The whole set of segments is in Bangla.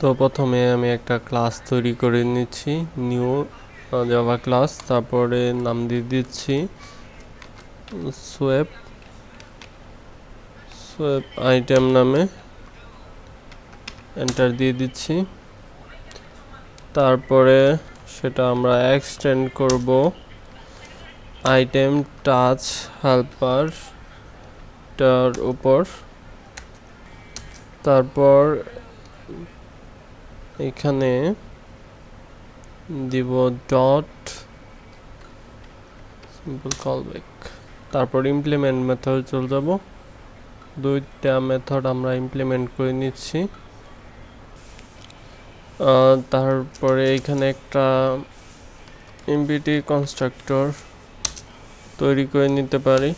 তো প্রথমে আমি একটা ক্লাস তৈরি করে নিচ্ছি, নিউ জাভা ক্লাস। তারপরে নাম দিয়ে দিচ্ছি সোয়েপ আইটেম নামে, এন্টার দিয়ে দিচ্ছি। তারপরে সেটা আমরা এক্সটেন্ড করব আইটেম টাচ হেল্পার টার উপর। তারপর এখানে দিব ডট সিম্পল কলব্যাক। তারপর ইমপ্লিমেন্ট মেথড চলে যাব। দুইটা মেথড আমরা ইমপ্লিমেন্ট করে নিচ্ছি। তারপরে এখানে একটা এমপিটি কনস্ট্রাক্টর তৈরি করে নিতে পারি।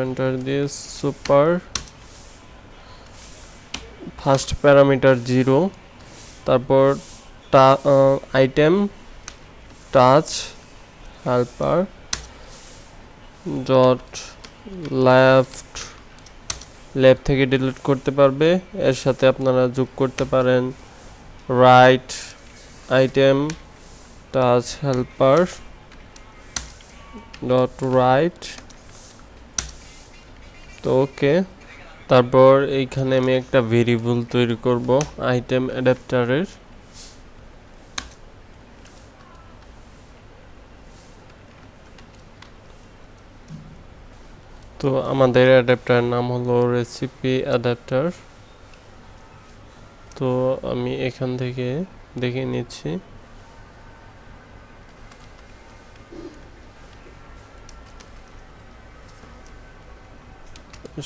এন্টার দিয়ে সুপার ফার্স্ট প্যারামিটার 0, তারপর item touch helper dot left থেকে ডিলিট করতে পারবে। এর সাথে আপনারা যোগ করতে পারেন right item touch helper dot right. তো ওকে। তারপর এইখানে আমি একটা ভেরিয়েবল তৈরি করব আইটেম অ্যাডাপ্টারের। তো আমাদের অ্যাডাপ্টার নাম হলো রেসিপি অ্যাডাপ্টার। তো আমি এখান থেকে দেখে নিচ্ছি।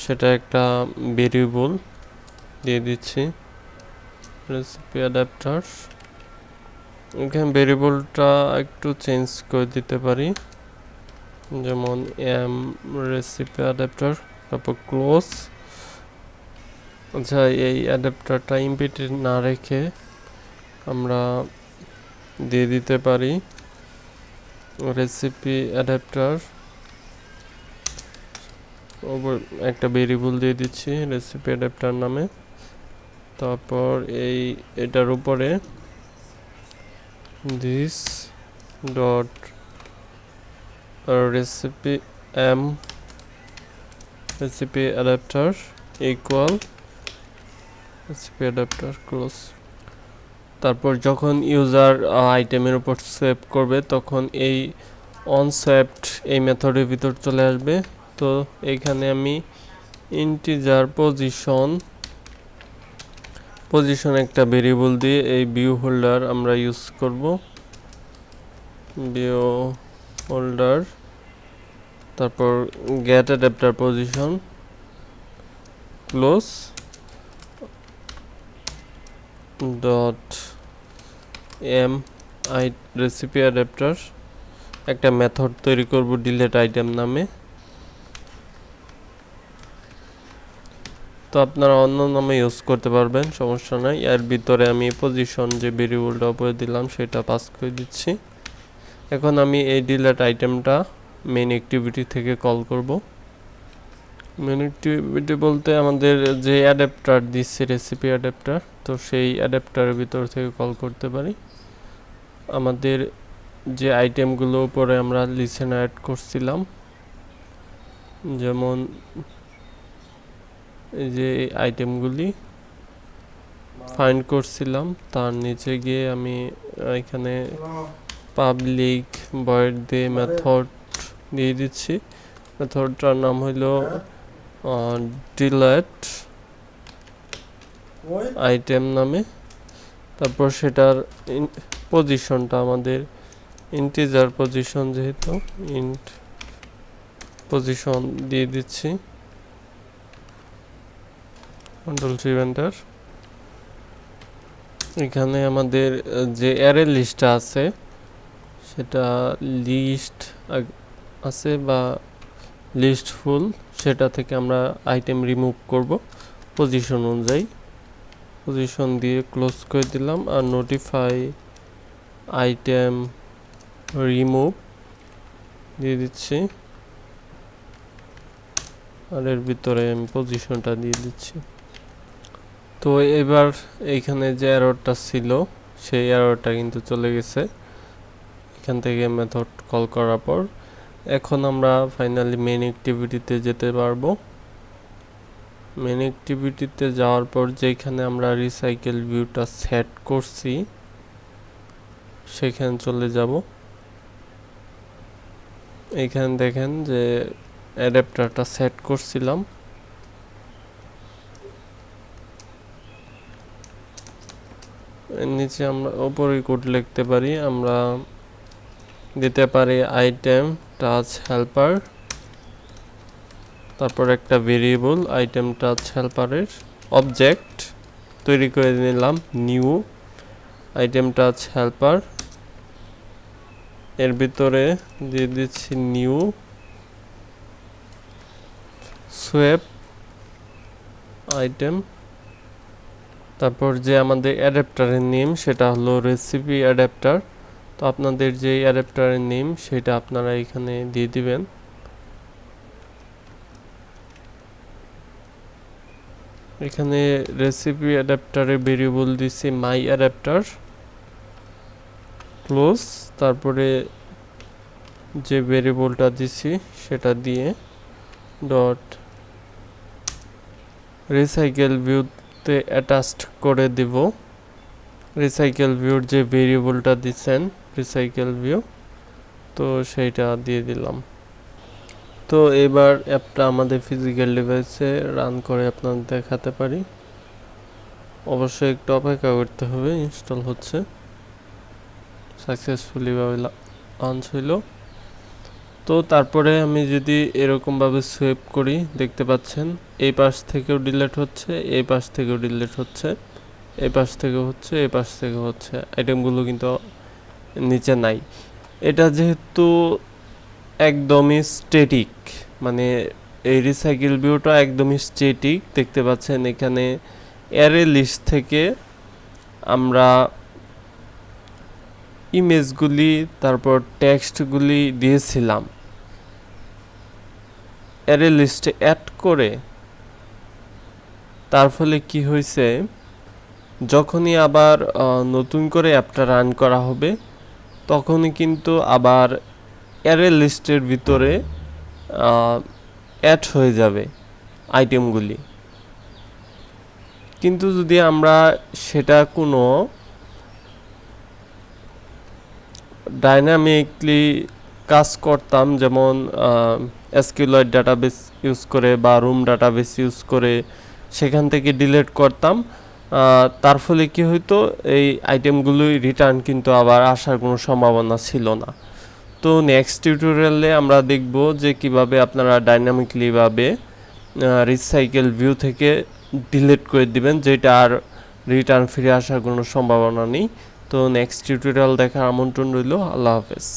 সেটা একটা ভেরিয়েবল দিয়ে দিচ্ছি রেসিপি অ্যাডাপ্টার। এখানে ভেরিয়েবলটা একটু চেঞ্জ করে দিতে পারি, যেমন এম রেসিপি অ্যাডাপ্টার, তারপর ক্লোজ। আচ্ছা, এই অ্যাডাপ্টারটা ইমপিটি না রেখে আমরা দিয়ে দিতে পারি রেসিপি অ্যাডাপ্টার, একটা ভেরিয়েবল দিয়ে দিচ্ছি রেসিপি অ্যাডাপ্টার নামে। তারপর এটার উপরে this dot recipe recipe adapter equal recipe adapter close. তারপর যখন ইউজার আইটেমের উপর সোয়েপ করবে তখন এই অন সোয়েপড এই মেথডের ভিতর চলে আসবে। তো এখানে আমি ইন্টিজার পজিশন একটা ভেরিয়েবল দিয়ে এই ভিউ হোল্ডার আমরা ইউজ করব। ভিউ হোল্ডার, তারপর get adapter position close dot M recipe adapter, একটা মেথড তৈরি করব ডিলিট আইটেম নামে। তো আপনারা অন্য নামে ইউজ করতে পারবেন, সমস্যা নাই। এর ভিতরে আমি পজিশন যে ভেরিয়েবলটা উপরে দিলাম সেটা পাস করে দিচ্ছি। এখন আমি এই ডিলিট আইটেমটা মেইন অ্যাক্টিভিটি থেকে কল করব। মেইন অ্যাক্টিভিটি বলতে আমাদের যে অ্যাডাপ্টার দিচ্ছে রেসিপি অ্যাডাপ্টার, তো সেই অ্যাডাপ্টারের ভিতর থেকে কল করতে পারি। আমাদের যে আইটেমগুলো উপরে আমরা লিসেন অ্যাড করছিলাম, যেমন এই যে আইটেমগুলি ফাইন্ড করছিলাম, তার নিচে গিয়ে আমি এখানে পাবলিক ভয়েড দিয়ে মেথড দিয়ে দিচ্ছি। মেথডটার নাম হলো ডিলিট আইটেম নামে। তারপর সেটার পজিশনটা আমাদের ইন্টিজার পজিশন, যেহেতু ইন্ট পজিশন দিয়ে দিচ্ছি কন্ট্রোল এন্টার। এখানে আমাদের যে অ্যারে লিস্টটা আছে সেটা লিস্ট আছে বা লিস্ট ফুল, সেটা থেকে আমরা আইটেম রিমুভ করব পজিশন অনুযায়ী। পজিশন দিয়ে ক্লোজ করে দিলাম আর নোটিফাই আইটেম রিমুভ দিয়ে দিচ্ছি। আর এর ভিতরে আমি পজিশনটা দিয়ে দিচ্ছি। তো এবার এইখানে যে এররটা ছিল সেই এররটা কিন্তু চলে গেছে এখান থেকে মেথড কল করার পর। এখন আমরা ফাইনালি মেইন অ্যাক্টিভিটিতে যেতে পারবো। মেইন অ্যাক্টিভিটিতে যাওয়ার পর যেখানে আমরা রিসাইকেল ভিউটা সেট করছি সেখানে চলে যাব। এইখানে দেখেন যে অ্যাডাপ্টারটা সেট করছিলাম। এর নিচে আমরা উপরে কোড লিখতে পারি, আমরা দিতে পারি আইটেম টাচ হেল্পার, তারপর একটা ভেরিয়েবল আইটেম টাচ হেল্পারের অবজেক্ট তৈরি করে নিলাম নিউ আইটেম টাচ হেল্পার। এর ভিতরে দিয়ে দিচ্ছি নিউ সোয়েপ আইটেম, তারপর যে আমাদের অ্যাডাপ্টারের নেম সেটা হলো রেসিপি অ্যাডাপ্টার। তো আপনাদের যে অ্যাডাপ্টারের নেম সেটা আপনারা এখানে দিয়ে দিবেন। এখানে রেসিপি অ্যাডাপ্টারে ভেরিয়েবল দিছি মাই অ্যাডাপ্টার ক্লোজ, তারপরে যে ভেরিয়েবলটা দিছি সেটা দিয়ে ডট রিসাইকেল ভিউতে অ্যাটাচড করে দিব রিসাইকেল ভিউর যে ভেরিয়েবলটা দিচ্ছেন রিসাইকেল ভিউ, তো সেইটা দিয়ে দিলাম। তো এবার অ্যাপটা আমাদের ফিজিক্যাল ডিভাইসে রান করে আপনাদের দেখাতে পারি। অবশ্যই একটু অপেক্ষা করতে হবে, ইনস্টল হচ্ছে। সাকসেসফুলি ভাবে লঞ্চ হইল। তো তারপরে আমি যদি এরকমভাবে সুইপ করি দেখতে পাচ্ছেন এই পাশ থেকেও ডিলিট হচ্ছে, এই পাশ থেকেও ডিলিট হচ্ছে, এই পাশ থেকে হচ্ছে, এই পাশ থেকে হচ্ছে, আইটেমগুলো কিন্তু নিচে নাই। এটা যেহেতু একদমই স্ট্যাটিক, মানে এই রিসাইকেল ভিউটা একদমই স্ট্যাটিক, দেখতে পাচ্ছেন এখানে অ্যারে লিস্ট থেকে আমরা ইমেজগুলি তারপর টেক্সটগুলি দিয়েছিলাম অ্যারে লিস্টে অ্যাড করে। তার ফলে কি হয়েছে, যখনই আবার নতুন করে অ্যাপটা রান করা হবে তখনই কিন্তু আবার অ্যারে লিস্টের ভিতরে অ্যাড হয়ে যাবে আইটেমগুলি। কিন্তু যদি আমরা সেটা কোনো ডাইনামিকলি কাজ করতাম, যেমন এসকিউএল ডাটাবেস ইউজ করে বা রুম ডাটাবেস ইউজ করে সেখান থেকে ডিলিট করতাম, তার ফলে কি হইতো এই আইটেমগুলোই রিটার্ন কিন্তু আবার আসার কোনো সম্ভাবনা ছিল না। তো নেক্সট টিউটোরিয়ালে আমরা দেখব যে কিভাবে আপনারা ডাইনামিকলি ভাবে রিসাইকেল ভিউ থেকে ডিলিট করে দিবেন, যেটা আর রিটার্ন ফিরে আসার কোনো সম্ভাবনা নেই। তো নেক্সট টিউটোরিয়াল দেখার আমন্ত্রণ রইল। আল্লাহ হাফেজ।